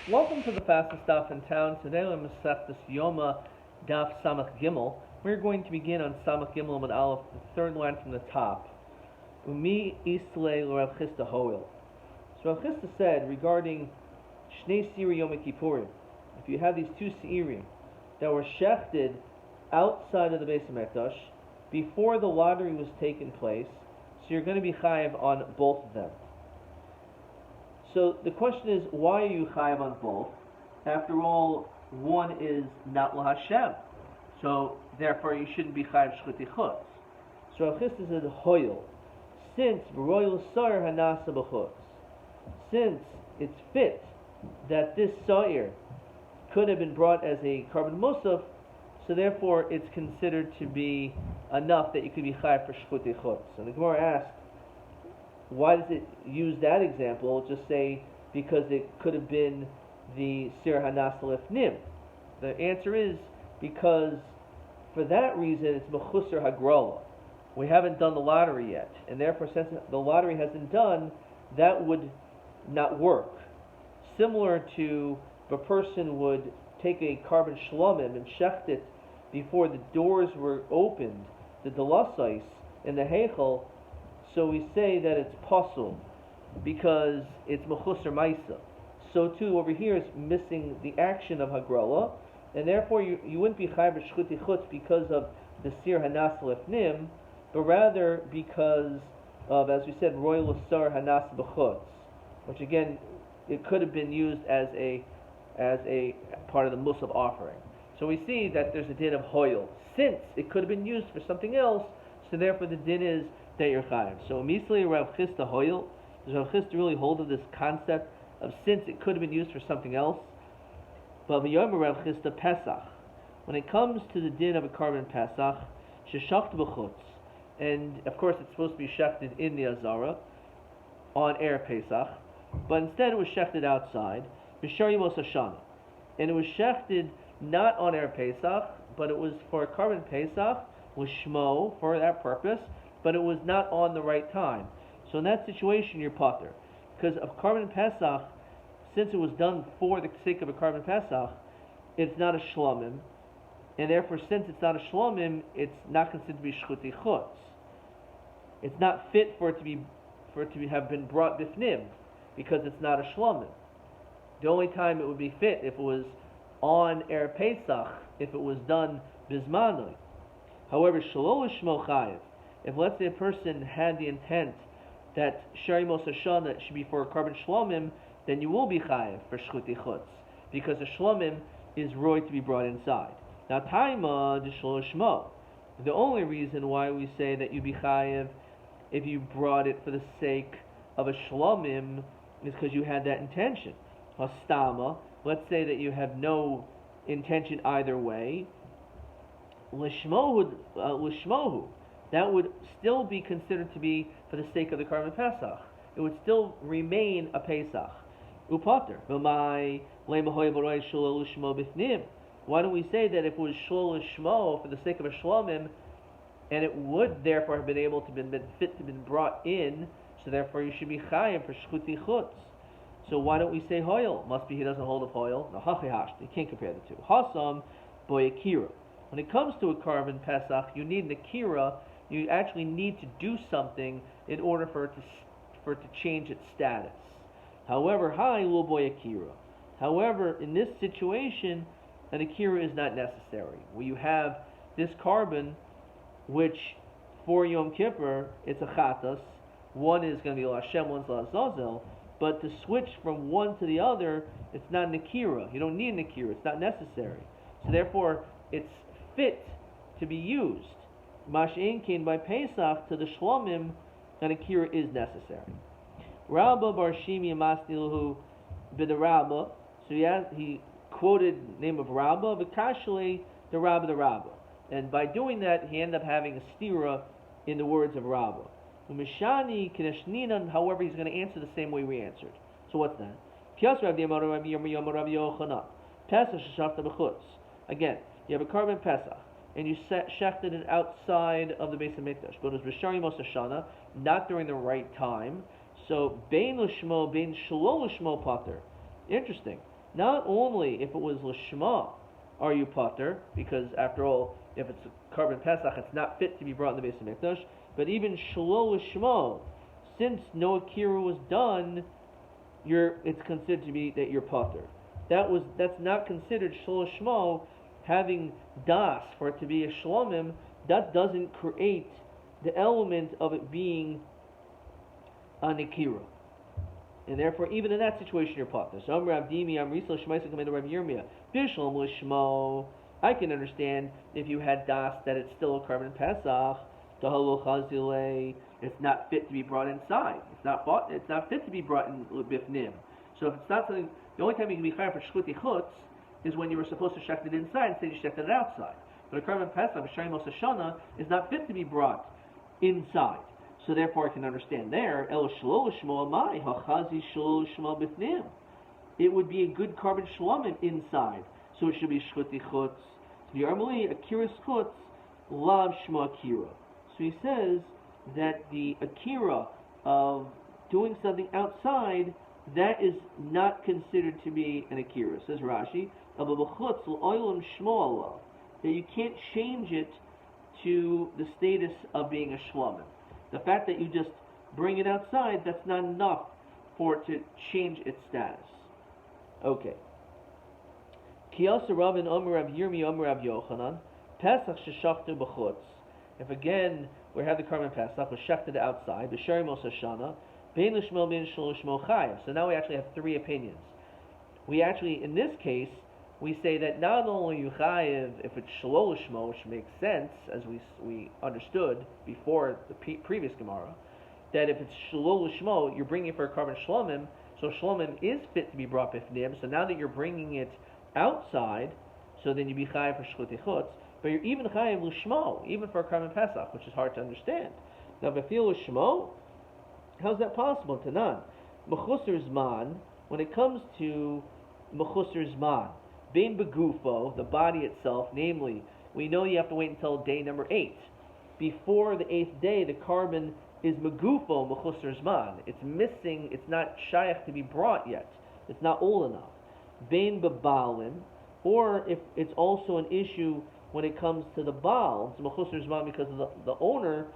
Welcome to the fastest daf in town. Today we're Masechtas Yoma Daf Samach Gimel. We're going to begin on Samach Gimel with Aleph, the third line from the top. Umi Islay Rav Chisda Hoil. So Rav Chisda said regarding Shnei Siri Yom Kippurim, if you have these two Seirim that were shechted outside of the Beis HaMikdash before the lottery was taken place, so you're going to be chayiv on both of them. So the question is, why are you chayav on both? After all, one is not LaHashem, so therefore you shouldn't be chayav shchuti chutz. So Rav Chisda said, hoyel, since royal sar hanasa b'chutz, since it's fit that this sa'ir could have been brought as a carbon musaf, so therefore it's considered to be enough that you could be chayav for shchuti chutz. And the Gemara asked, why does it use that example? Just say because it could have been the Sir Hanas Lefnim. The answer is because for that reason it's Mechusar Hagrola. We haven't done the lottery yet, and therefore since the lottery hasn't done, that would not work. Similar to if a person would take a carbon shlomim and shecht it before the doors were opened, the delasais in the heichel. So we say that it's pasul because it's mechusar maisa. So too over here is missing the action of hagrala, and therefore you wouldn't be chayav shchuti chutz because of the sir hanas lefnim, but rather because of, as we said, royal sar hanas b'chutz, which again it could have been used as a part of the musaf offering. So we see that there's a din of hoyel since it could have been used for something else. So therefore the din is that you're chayav. So immediately Rav Chisda Hoyel, does Rav Chisda really hold of this concept of since it could have been used for something else? But Yomi Rav Chisda Pesach, when it comes to the din of a carbon Pesach, sheshacht b'chutz, and of course it's supposed to be shechted in the Azara on Erev Pesach, but instead it was shechted outside, b'shar Yemos Hashana, and it was shechted not on Erev Pesach, but it was for a carbon Pesach with shmo for that purpose, but it was not on the right time. So in that situation, you're potter. Because of carbon Pesach, since it was done for the sake of a carbon Pesach, it's not a shlomim, and therefore since it's not a shlomim, it's not considered to be shchuti chutz. It's not fit for it to have been brought bifnim, because it's not a shlomim. The only time it would be fit if it was on Erev Pesach, if it was done bismanoi. However, shalol shmo chayiv. If let's say a person had the intent that Shari Mos Hashana should be for a carbon shlomim, then you will be chayiv for shchuti chutz, because the shlomim is roy to be brought inside. Now taima de shlo shmo. The only reason why we say that you be chayiv if you brought it for the sake of a shlomim is because you had that intention. Hastama, let's say that you have no intention either way. Lishmohu, that would still be considered to be for the sake of the carbon Pesach. It would still remain a Pesach. Upater. Why don't we say that if it was shul lishmo for the sake of a shlomim, and it would therefore have been able to been fit to been brought in, so therefore you should be chayav for shchuti chutz. So why don't we say hoyel? Must be he doesn't hold of hoyel. No, hachihash. You can't compare the two. Hasam boyakira. When it comes to a carbon Pesach, you need an akira. You actually need to do something in order for it to change its status. However, hi will boy akira. However, in this situation, an akira is not necessary. Where you have this carbon, which for Yom Kippur it's a chatas. One is going to be Hashem, one's Azazel. But to switch from one to the other, it's not an akira. You don't need an akira. It's not necessary. So therefore, it's fit to be used. Mash'inkin by Pesach to the Shlomim, an akira is necessary. Rabba bar Shimi Masniluhu b'derabba. So he quoted the name of Rabba, but casually the Rabba. And by doing that, he ended up having a stira in the words of Rabba. Umishani kineshninan. However, he's going to answer the same way we answered. So what's that? Pesach sheshafta b'chutz. Again, you have a carbon Pesach, and you shechted it outside of the Beis HaMikdash, but it was b'shari Mos Hashana, not during the right time. So bein l'shmo, bein shelo l'shmo pater. Interesting. not only if it was Lishma are you potter, because after all, if it's a carbon Pesach, it's not fit to be brought in the base of Mikdash, but even Shelo Lishma, since no Akira was done, it's considered to be that you're potter. That's not considered Shelo Lishma, having das for it to be a Shlomim. That doesn't create the element of it being an Akira. And therefore, even in that situation, you're potter. So, Rav Dimi, Risla Shemaisa Kamei Rav Yirmiyah, Bishlam Lishmo. I can understand if you had das that it's still a carbon Pesach. Tahalo Chazile. It's not fit to be brought inside. It's not fit to be brought in bifnim. So if it's not something, the only time you can be chayav for shchuti chutz is when you were supposed to shecht it inside instead you shechted it outside. But a carbon Pesach, a Shayim Shana, is not fit to be brought inside. So therefore, I can understand there. El shelo l'shmo amai hachazi shelo l'shmo b'fnim. It would be a good carbon shlomim inside, so it should be shchuti chutz. The Armali akira chutz lav shma akira. So he says that the akira of doing something outside, that is not considered to be an akira. Says Rashi, that you can't change it to the status of being a shlomim. The fact that you just bring it outside, that's not enough for it to change its status. Okay. Kiyasa Rabin Omer Rav Yirmi Omer Rav Yochanan Pesach sheshachtu b'chutz. If again we have the carbon Pesach, we shechted outside, the Shari Mos Hashana, Bein Lishmo Bein Shel Lishmo Chayav. So now we actually have three opinions. We actually, in this case, we say that not only you chayiv if it's Shelo Lishmo, which makes sense as we understood before the previous Gemara, that if it's Shelo Lishmo, you're bringing it for a carbon Shlomim, so Shlomim is fit to be brought b'fnim. So now that you're bringing it outside, so then you be chayiv for Shchuti Chutz, but you're even chayiv Lishmo, even for a carbon Pesach, which is hard to understand. Now, b'fil Lishmo, how's that possible? Tanan, Mechusar Zman, when it comes to Mechusar Zman, Bein Begufo, the body itself, namely, we know you have to wait until day number 8. Before the 8th day, the carbon is Megufo Mechusar Zman. It's missing, it's not shaykh to be brought yet. It's not old enough. Bein Bebalim, or if it's also an issue when it comes to the Baal, it's Mechusar Zman because of the owner.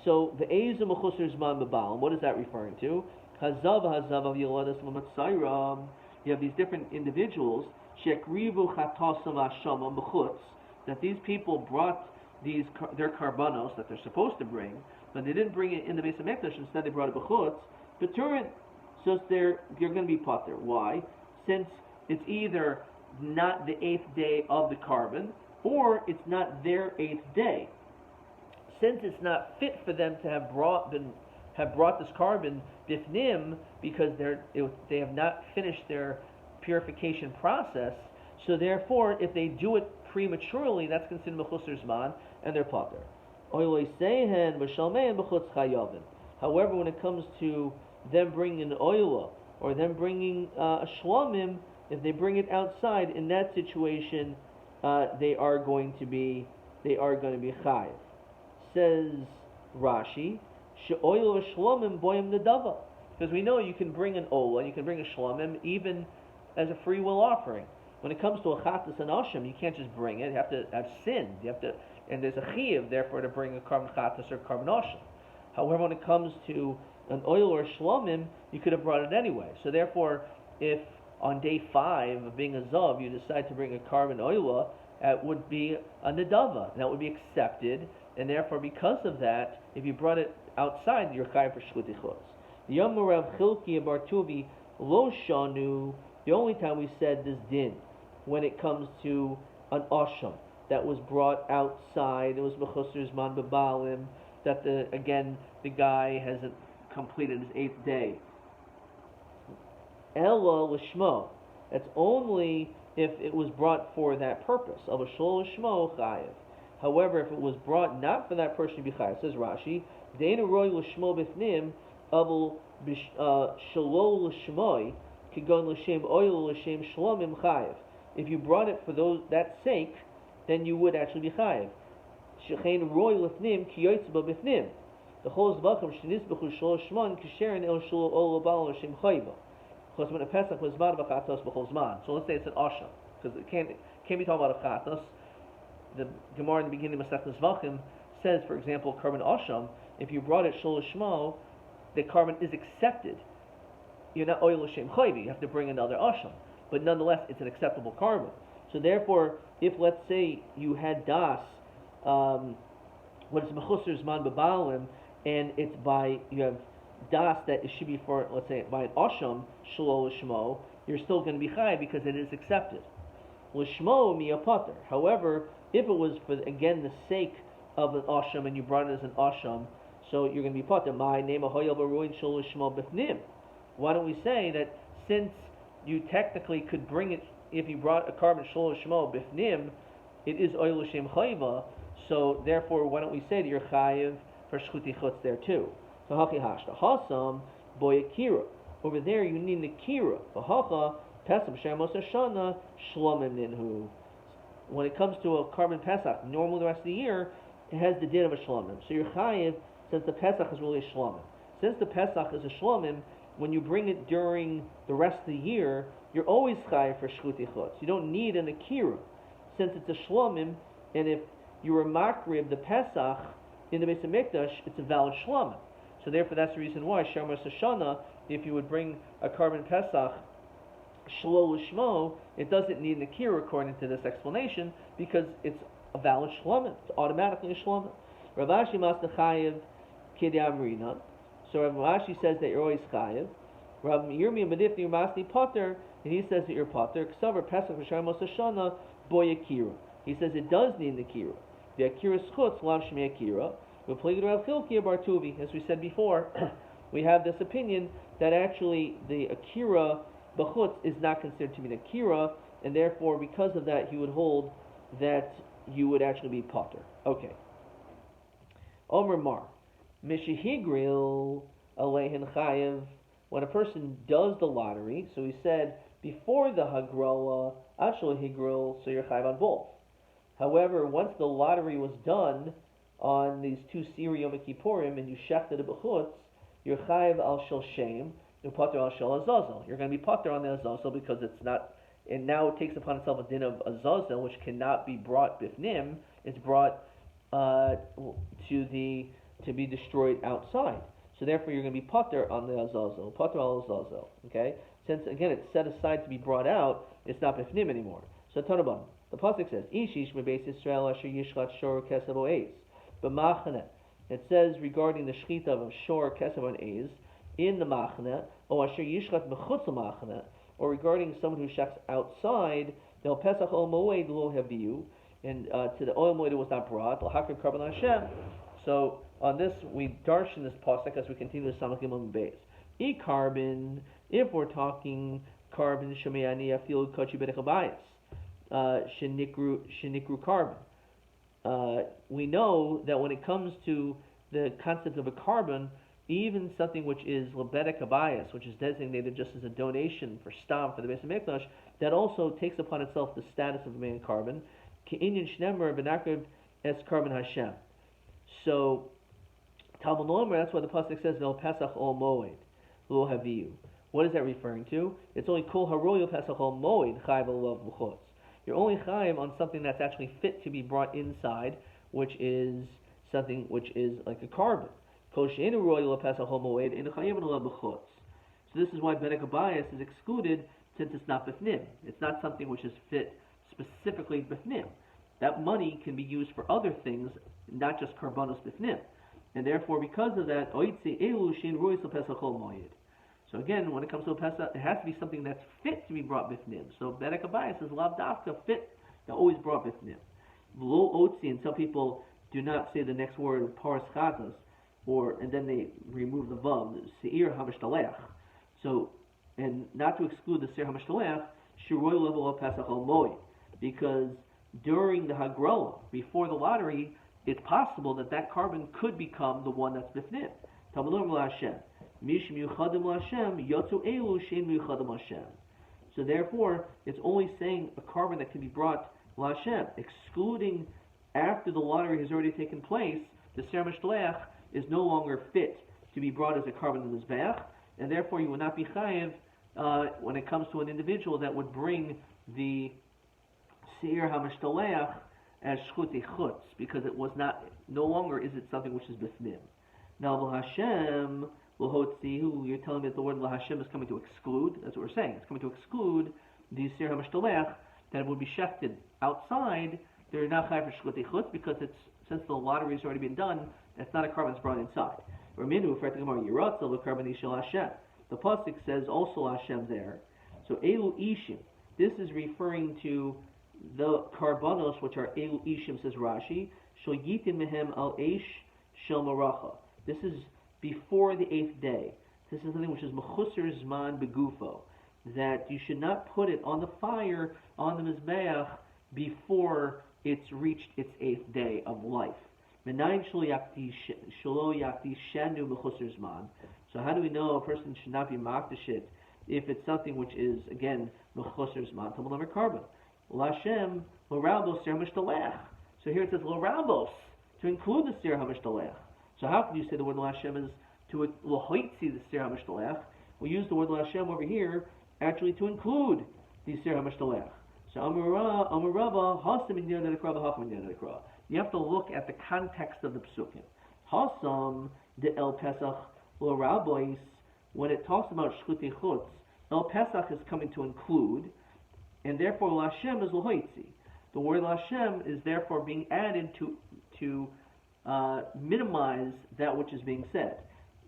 So the Ezu Mechusar Zman Bebalim, what is that referring to? Hazav of Yeladas Lamatsairam. You have these different individuals, Shekrivu Chatasam Ashama Bechutz, that these people brought their karbanos that they're supposed to bring, but they didn't bring it in the base of Mikdash, instead they brought it Bechutz. B'turin, so you're going to be potter. Why? Since it's either not the 8th day of the carbon, or it's not their 8th day. Since it's not fit for them to have brought this carbon bifnim, because they have not finished their purification process, so therefore if they do it prematurely, that's considered mechusar zman, and they're potter. However, when it comes to them bringing an oila or them bringing a shlomim, if they bring it outside, in that situation, they are going to be chayiv. Says Rashi, she'oil v'shlomim boyim nedava, because we know you can bring an ola, you can bring a shlomim even as a free will offering. When it comes to a chatas and asham, you can't just bring it. You have to have sinned. You have to, and there's a chiyuv therefore to bring a carbon chatas or carbon asham. However, when it comes to an oil or shlomim, you could have brought it anyway. So therefore, if on day 5 of being a zav you decide to bring a carbon oila, it would be a nedava, and that would be accepted. And therefore, because of that, if you brought it outside, you're chayav for shchuti chutz. Yoma Rav Chilki Bar Tuvi lo shanu. The only time we said this din, when it comes to an asham that was brought outside, it was mechusar zman bebalim, that the guy hasn't completed his 8th day. Ella l'shmo. That's only if it was brought for that purpose. Of a shol l'shmo chayav. However, if it was brought not for that person to be chayav, says Rashi, deinu roy l'shmo b'fnim, avul shalol l'shmoi, kigon l'shem oil l'shem shlomim chayav. If you brought it for that sake, then you would actually be chayav. Shechein roy l'fnim ki yotzba b'fnim. The whole zbachim shenisbachu shol shmon kisherin el shol ol l'bal l'shem chayva. So let's say it's an asham, because it can't be talking about a chatos. The Gemara in the beginning of Masechtas Zvachim says, for example, carbon asham. If you brought it shul shmo, the carbon is accepted. You're not oil l'shem chayvi. You have to bring another asham, but nonetheless, it's an acceptable carbon. So therefore, if let's say you had das, what is mechusar zman b'balim, and it's you have das that it should be for, let's say, by an asham shlo l'shmo, you're still going to be chay because it is accepted. L'shmo miyapater. However, if it was for again the sake of an asham and you brought it as an asham, so you're going to be pater. My name a hoyel baruin shlo l'shmo b'fnim. Why don't we say that since you technically could bring it if you brought a carbon shlo l'shmo b'fnim, it is oil l'shem chayva. So therefore, why don't we say that you're chayiv for shchuti chutz there too? So haki hashta hasam boy akira. Over there you need an akira. V'hacha pesach shamos hashana shlomim ninhu. When it comes to a carbon pesach, normally the rest of the year it has the din of a shlomim. So you're chayiv since the pesach is really a shlomim. Since the pesach is a shlomim, when you bring it during the rest of the year, you're always chayiv for shchuti chutz. You don't need an akira since it's a shlomim, and if you were makrib the pesach in the Beis Hamikdash, it's a valid shlomim. So therefore, that's the reason why Sharmas Hashanah, if you would bring a carbon pesach shlo l'shmo, it doesn't need an akira according to this explanation because it's a valid shlomim. It's automatically a shlomim. Rav Ashi mas chayiv kidei amrina. So Rav Ashi says that you're always chayiv. Rav Yirmi Medifni Masni Potter, and he says that you're Potter. Ksavar Pesach V'Sharmos Hashanah Boy Akira. He says it does need an Akira. The Akira Schutz Lam Shmei Akira. V'Pligid Rav Chilkiah Bar Tuvi. As we said before, we have this opinion that actually the Akira B'chutz is not considered to be an Akira, and therefore because of that he would hold that you would actually be Potter. Okay. Omer Mar. Mishihigril Alehin Chayev. When a person does the lottery, so he said before the Hagrola, actually Higril, so you're Chayev on both. However, once the lottery was done on these two Siri Yom Kippurim and you shechted the B'chutz, you're Chayev al Shel Shem, you're Potter al Shel Azazel. You're going to be Potter on the Azazel because it's not, and now it takes upon itself a din of Azazel, which cannot be brought Bifnim. It's brought to be destroyed outside. So therefore, you're going to be Potter on the Azazel, Potter al Azazel. Okay, since again it's set aside to be brought out, it's not Bifnim anymore. So Tanabam, the pasuk says, "Ishish mebeis Yisrael asher yishchat shor kesav o eis." B'machane, it says regarding the shchita of shor kesav on eis in the machane, or asher yishchat mechutz machane, or regarding someone who shechs outside, they'll pesach ol moed lo haviu, and to the oil moed it was not brought. L'hakrim karban Hashem. So on this, we darshan this pasuk as we continue the Samach Gimel Beis. E carbon, if we're talking carbon, shemayani afil kochi berechabayis, shenikru carbon. We know that when it comes to the concept of a carbon, even something which is lebedek abayis, which is designated just as a donation for stam for the Beis Hamikdash, that also takes upon itself the status of a main carbon. Ke'inyan shnemer benakrib es carbon Hashem. So Talmud Lomer, that's why the pasuk says no pesach ol moed lo haviu. What is that referring to? It's only kol haroyo pesach ol moed chayv olav b'chutz. You're only chayv on something that's actually fit to be brought inside, which is something which is like a carbon. Kol she'enu royo pesach ol moed in chayv olav b'chutz. So this is why bedek abayis is excluded since it's not b'fnim. It's not something which is fit specifically b'fnim. That money can be used for other things, not just karbanos b'fnim. And therefore, because of that, so again, when it comes to a Pesach, it has to be something that's fit to be brought b'fnim. So Bedek Abayis is lav dafka fit, they're always brought b'fnim. V'lo otzi, and some people do not say the next word, paras chatas, and then they remove the vav, seir hamishtalech. So, and not to exclude the seir hamishtalech, shiroy level of Pesach al moed, because during the Hagrola, before the lottery, it's possible that that carbon could become the one that's bifnim. So therefore, it's only saying a carbon that can be brought l'Hashem, excluding after the lottery has already taken place, the ser mishtalech is no longer fit to be brought as a carbon in the mizbeach, and therefore you will not be chayiv when it comes to an individual that would bring the Seir HaMishtalech as Shchuti Chutz, because it was not, no longer is it something which is Bifnim. Now, L'Hashem, L'Hotzihu, you're telling me that the word L'Hashem is coming to exclude, that's what we're saying, it's coming to exclude the Seir HaMishtalech, that would be shechted outside. They're not chai for Shchuti Chutz, because it's, since the lottery has already been done, that's not a carbon that's brought inside. Raminu, for the carbon Ishal Hashem. The pasuk says also Hashem there. So Elu Ishim. This is referring to the karbanos, which are Elu Ishim, says Rashi. Shal Yitim Mehem Al Eish Shel Maracha. This is before the 8th day. This is something which is Mechusar Zman Begufo. That you should not put it on the fire, on the Mizbeach, before it's reached its 8th day of life. So how do we know a person should not be makdashit if it's something which is, again, mechusar zman, tamul carbon? Lashem l'rabos ser mishtalech. So here it says l'rabos, to include the ser hamishtalech. So how can you say the word Lashem is to l'hoitzi the ser hamishtalech? We use the word Lashem over here actually to include the ser hamishtalech. So Amurava Hasam in Yer Nedekra, Hacham in Yer Nedekra. You have to look at the context of the psukim. Hasam de El Pesach L'Rabois, when it talks about Shchuti Chutz, El Pesach is coming to include, and therefore Lashem is L'Hoitzi. The word Lashem is therefore being added to minimize that which is being said,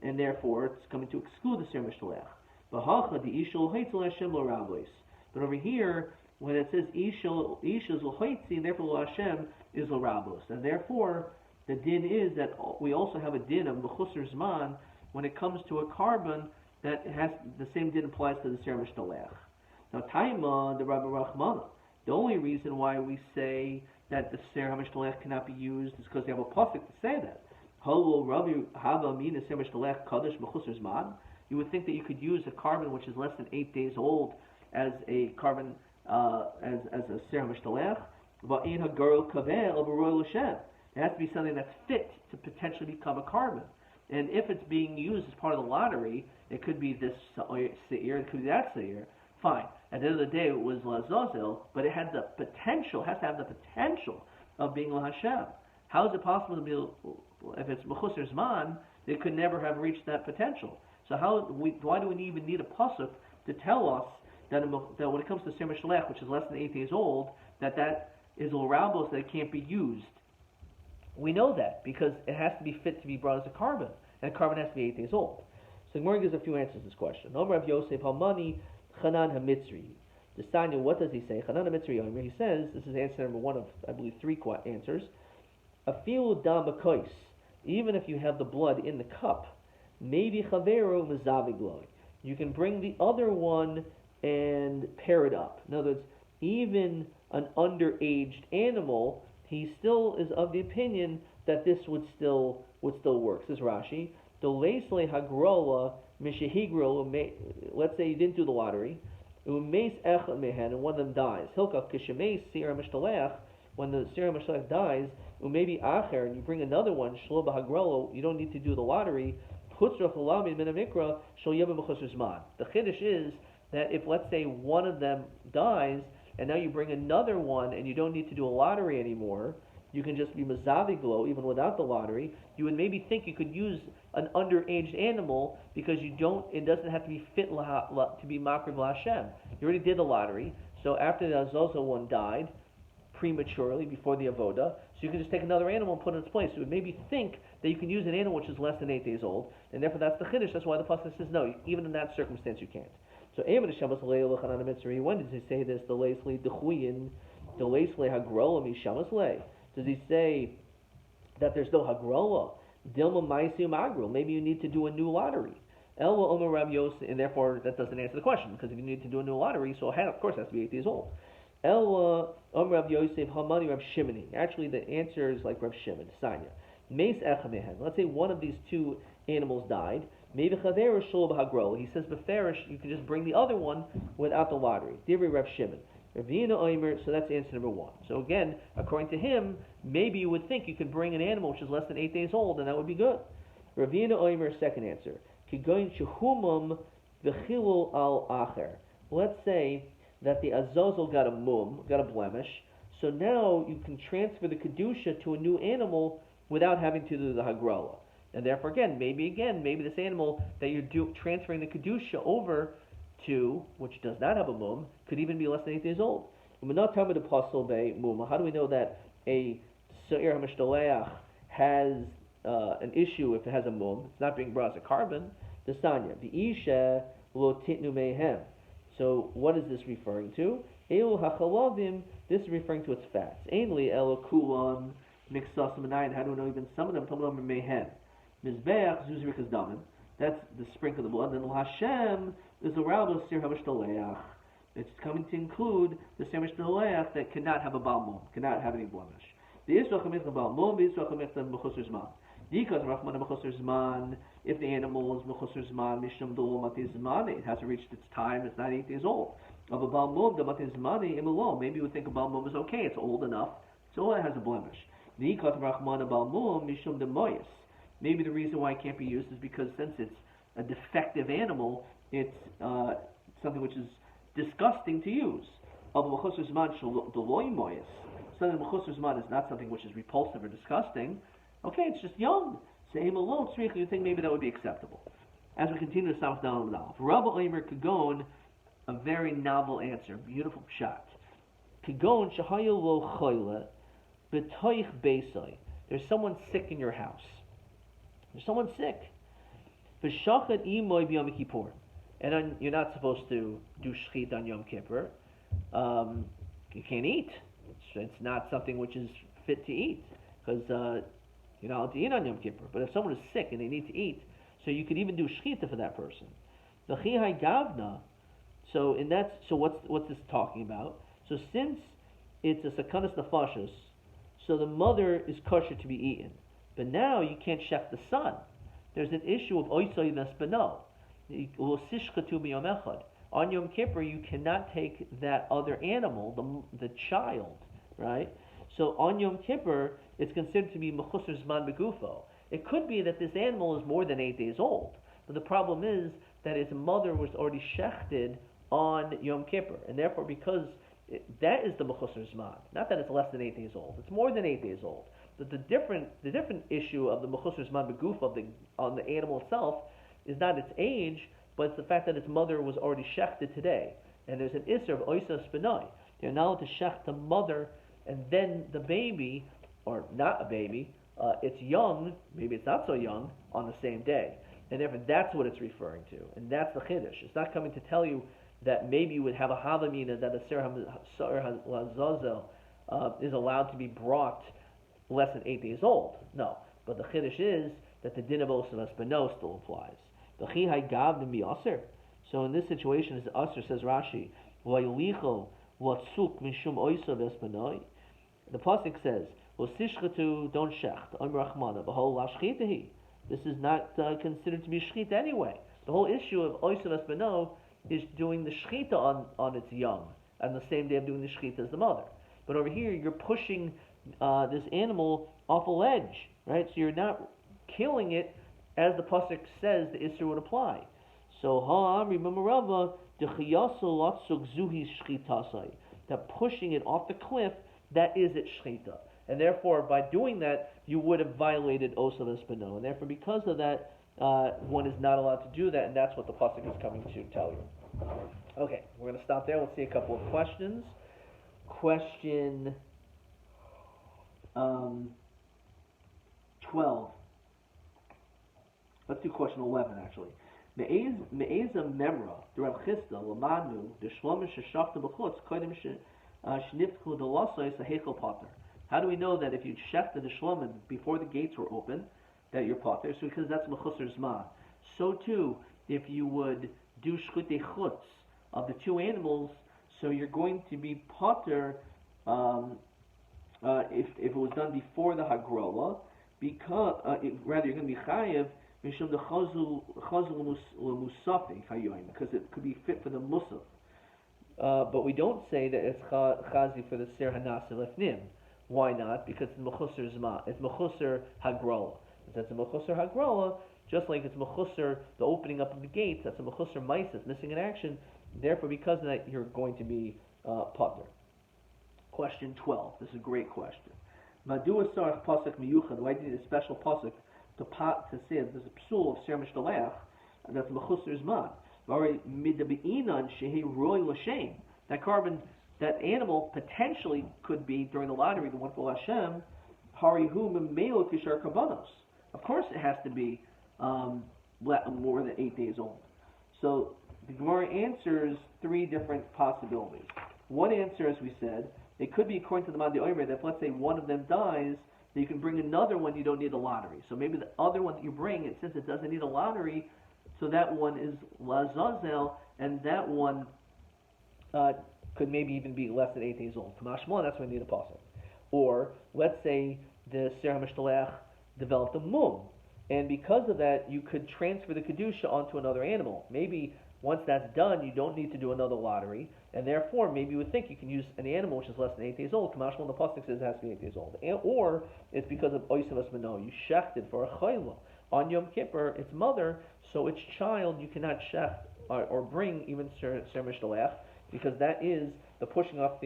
and therefore it's coming to exclude the Ser Mishtalech. B'Hacha the Ishal L'Hoitzi Lashem L'Rabois. But over here, when it says Ishal is L'Hoitzi, and therefore Lashem is L'Rabos. And therefore, the din is that we also have a din of Mechusar Zman when it comes to a carbon that has the same din applies to the Ser Mishtalech. Now, Taima, the Rabbi Rachmana, the only reason why we say that the Ser HaMishtalech cannot be used is because they have a pasuk to say that. Halo Rabbi Haba Mina Ser Mishtalech Kadosh Mechusar Zman. You would think that you could use a carbon which is less than 8 days old as a carbon, as a Ser HaMishtalech. It has to be something that's fit to potentially become a carbon. And if it's being used as part of the lottery, it could be this seir, it could be that seir. Fine. At the end of the day, it was Lazazel, but it had the potential, has to have the potential of being La Hashem. How is it possible to be, if it's Mechusar Zman, they could never have reached that potential? So why do we even need a pasuk to tell us that when it comes to Ser Mishtalech, which is less than 8 days old, that is l'rabos, that it can't be used? We know that because it has to be fit to be brought as a carbon, and a carbon has to be 8 days old. So Gemara gives a few answers to this question. Rav Yosef Hamani Chanan HaMitzri. The Sanya, what does he say? Chanan HaMitzri Yomi. He says, this is answer number one of, I believe, 3 answers. Afilu dam b'kois. Even if you have the blood in the cup, maybe chaveru mazavigloi. You can bring the other one and pair it up. In other words, even an underaged animal, he still is of the opinion that this would still work. Says Rashi, the leisle hagrola mishahigro. Let's say you didn't do the lottery, umeis echad mehen, and one of them dies. Hilka kishemeis seir mishtalech. When the seir mishtalech dies, umebi acher, and you bring another one shlo b'hagrola. You don't need to do the lottery. Putzra chalami min amikra shel yom b'chusar zman. The chiddush is that if, let's say, one of them dies, and now you bring another one, and you don't need to do a lottery anymore, you can just be mazaviglo, even without the lottery, you would maybe think you could use an underaged animal, because it doesn't have to be fit to be makriv l'Hashem. You already did the lottery, so after the Azazel one died, prematurely, before the Avoda, so you can just take another animal and put it in its place. So it would maybe think that you can use an animal which is less than 8 days old, and therefore that's the chiddush. That's why the pasuk says no, even in that circumstance you can't. So when does he say this? The leisle dechuyin, the leisle hagrola mishamas le. Does he say that there's no hagrola? Dilma maisium agrul. Maybe you need to do a new lottery. Elwa omer Rav Yosef, and therefore that doesn't answer the question, because if you need to do a new lottery, so of course it has to be 8 days old. Elwa omer Rav Yosef hamani Rav Shimoni. Actually, the answer is like Rav Shimon. Sanya. Meis echamehen. Let's say one of these two animals died. Maybe chaverish shul b'hagrol. He says beferish, you can just bring the other one without the lottery. Divri Rav Shimon. Ravina oimer. So that's answer number one. So again, according to him, maybe you would think you could bring an animal which is less than 8 days old, and that would be good. Ravina oimer. Second answer. Kigoyin shehumum V'chilul al acher. Let's say that the azazel got a got a blemish. So now you can transfer the kedusha to a new animal without having to do the hagrala. And therefore, maybe this animal that you're transferring the kedusha over to, which does not have a mum, could even be less than 8 days old. How do we know that a Sa'ir HaMishtaleach has an issue if it has a mum? It's not being brought as a carbon. The Sanya. The Isha lo titnu mehem. So what is this referring to? Elu hachalavim. This is referring to its fats. Ainly elo kulam mixasim anayin. How do we know even some of them? Some of them are mehem. Mizbeach zuzrikas damim. That's the sprinkle of the blood. Then Hashem is a rabbi Sir HaMishtaleach. It's coming to include the Sir HaMishtaleach that cannot have a balmum, cannot have any blemish. The Yisrach HaMitzvah balmum, the Yisrach HaMitzvah mechusar zman. Because Rachman mechusar zman, if the animal is mechusar zman, mishum dolo mati zman, it hasn't reached its time, it's not 8 days old. Of a balmum, the mati zmani imalo. Maybe you would think a balmum is okay, it's old enough, so it has a blemish. Because Rachman balmum, mishum de moyes. Maybe the reason why it can't be used is because since it's a defective animal, it's something which is disgusting to use. Something mechusar zman is not something which is repulsive or disgusting. Okay, it's just young. Same alone, you think maybe that would be acceptable. As we continue to Samach Daled Aleph, Rabbi Omer Kagon, a very novel answer, beautiful shot. Kagon shahayu lo choyle b'toich beisai. There's someone sick in your house. There's someone sick. V'shachat imoy b'yom kippur. And you're not supposed to do shchit on Yom Kippur. You can't eat. It's not something which is fit to eat because you're not allowed to eat on Yom Kippur. But if someone is sick and they need to eat, so you could even do shchita for that person. The chihai gavna. So what's this talking about? So since it's a sakanas nefashos, so the mother is kosher to be eaten. But now you can't shech the son. There's an issue of oisoi vespano. On Yom Kippur, you cannot take that other animal, the child, right? So on Yom Kippur, it's considered to be mechusar zman begufo. It could be that this animal is more than 8 days old, but the problem is that its mother was already shechted on Yom Kippur, and therefore because that is the mechusar zman, not that it's less than 8 days old, it's more than 8 days old. But the different issue of the mechusar zman begufo on the animal itself is not its age, but it's the fact that its mother was already shechted today. And there's an isser of oisa spinoi. They're now allowed to shech the mother and then the baby, or not a baby, it's young, maybe it's not so young, on the same day. And therefore that's what it's referring to. And that's the chiddush. It's not coming to tell you that maybe you would have a havamina that a Sa'ir HaLazazel is allowed to be brought less than 8 days old. No. But the chiddush is that the din of osa spino still applies. So in this situation, as Asr says Rashi, the pasuk says, don't shecht. This is not considered to be shchita anyway. The whole issue of oisa vespano is doing the shchita on its young, and the same day of doing the shchita as the mother. But over here, you're pushing this animal off a ledge, right? So you're not killing it, as the pasuk says the Isser would apply. So remember Rava, that pushing it off the cliff, that is its shchita. And therefore, by doing that, you would have violated Osa Espino. And therefore, because of that, one is not allowed to do that, and that's what the pasuk is coming to tell you. Okay, we're going to stop there. We'll see a couple of questions. Question 12. Let's do question 11, actually. Me'eza memra, the Reb Chisda, Lamanu, the Shlomish Sheshachta B'chutz, Kodim Shniftklu Delasoi Sahechel Potter. How do we know that if you shechted the Shlomim before the gates were open, that you're Potter? So because that's Mechusar Zman. So too, if you would do Shchutei Chutz of the two animals, so you're going to be Potter if it was done before the Hagrola, because rather you're going to be Chayev Mishum the Chazul Musafi Hayoim, because it could be fit for the Musaf. But we don't say that it's Chazi for the Ser Hanasi Lefnim. Why not? Because it's Mechusar Zma. It's Mechusar Hagrola. If that's a Mechusar Hagrola, Just like it's mechusser, the opening up of the gates, that's a mechusser maisis, missing in action. Therefore, because of that, you're going to be potter. Question 12. This is a great question. Madua sarach pasuk miyuchad. Why do you need a special pasuk to say that there's a psul of ser mishdaleach that's mechusser zman? That carbon, that animal potentially could be during the lottery, the one for Hashem. Of course, it has to be more than 8 days old. So the Gemara answers three different possibilities. One answer, as we said, it could be according to the Mandi Omer that if, let's say, one of them dies, that you can bring another one. You don't need a lottery. So maybe the other one that you bring, and since it doesn't need a lottery, so that one is Lazazel, and that one could maybe even be less than 8 days old. Kamashmon, that's when you need a pasuk. Or let's say the Ser HaMishtalech developed a mum, and because of that, you could transfer the kedusha onto another animal. Maybe once that's done, you don't need to do another lottery, and therefore maybe you would think you can use an animal which is less than 8 days old. Kamashmon, the pasuk says it has to be 8 days old. Or it's because of oisavas mano, you shechted for a chayla on Yom Kippur, its mother, so its child you cannot shecht or bring even Ser Mishdalech, because that is the pushing off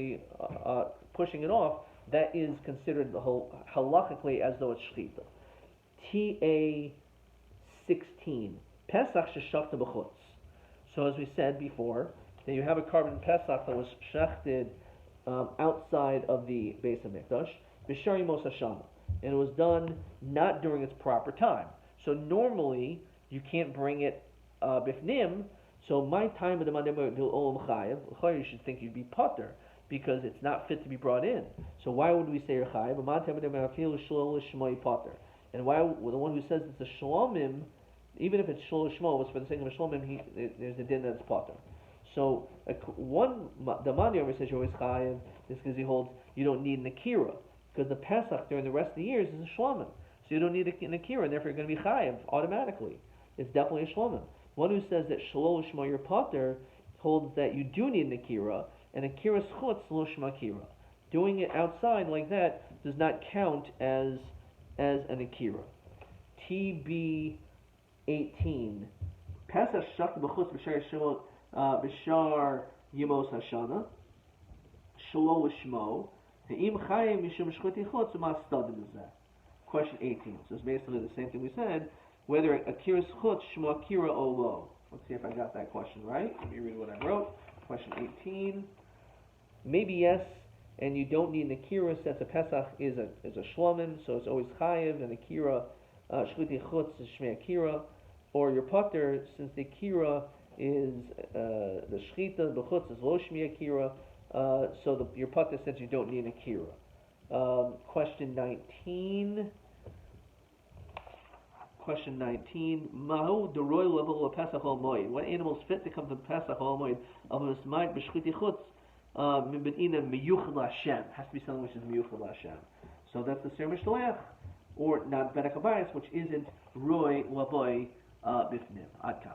pushing it off. That is considered halachically as though it's shechita. TA 16 Pesach sheshachta b'chutz. So as we said before, that you have a carbon Pesach that was shechted outside of the Beis Hamikdash, b'shar Yemos Hashana, and it was done not during its proper time. So normally you can't bring it bifnim. So my time of the Monday Olam Chayev, you should think you'd be potter because it's not fit to be brought in. So why would we say you're Chayev? And why the one who says it's a shlomim, even if it's shlosh shmo, was for the sake of a shlomim, there's a din that it's potter. So the Mandi Omer says you're always Chayev, is because he holds you don't need an akira, because the Pesach during the rest of the years is a shlomim. So you don't need an akira, and therefore you're going to be chayav automatically. It's definitely a shlomim. One who says that shlo shma your potter holds that you do need an akira, and akira schutz lo shma akira. Doing it outside like that does not count as an akira. TB 18. Pesach shach b'chutz b'shar yemos hashana shlo shmo ve'im chayim mishum shchuti chutz u'mastadim b'zeh. Question 18. So it's basically the same thing we said, whether akira schutz shmo akira o lo. Let's see if I got that question right. Let me read what I wrote. Question 18. Maybe yes, and you don't need an akira since a Pesach is a shlomim, so it's always chayiv, and akira shchuti chutz is shmei akira. Or your potter, since the akira is the shchita, the chutz is lo shmei akira, so your potter says you don't need an akira. Question 19. Question 19. Mahu deroy level of Pesach al moed. What animals fit to come to Pesach al moed? Of a smite b'shchiti chutz mibedina miyuchad Hashem. Has to be something which is miyuchad Hashem. So that's the ser mishdalech, or not bedek habayis, which isn't roy laboy bifnim. Ad kam.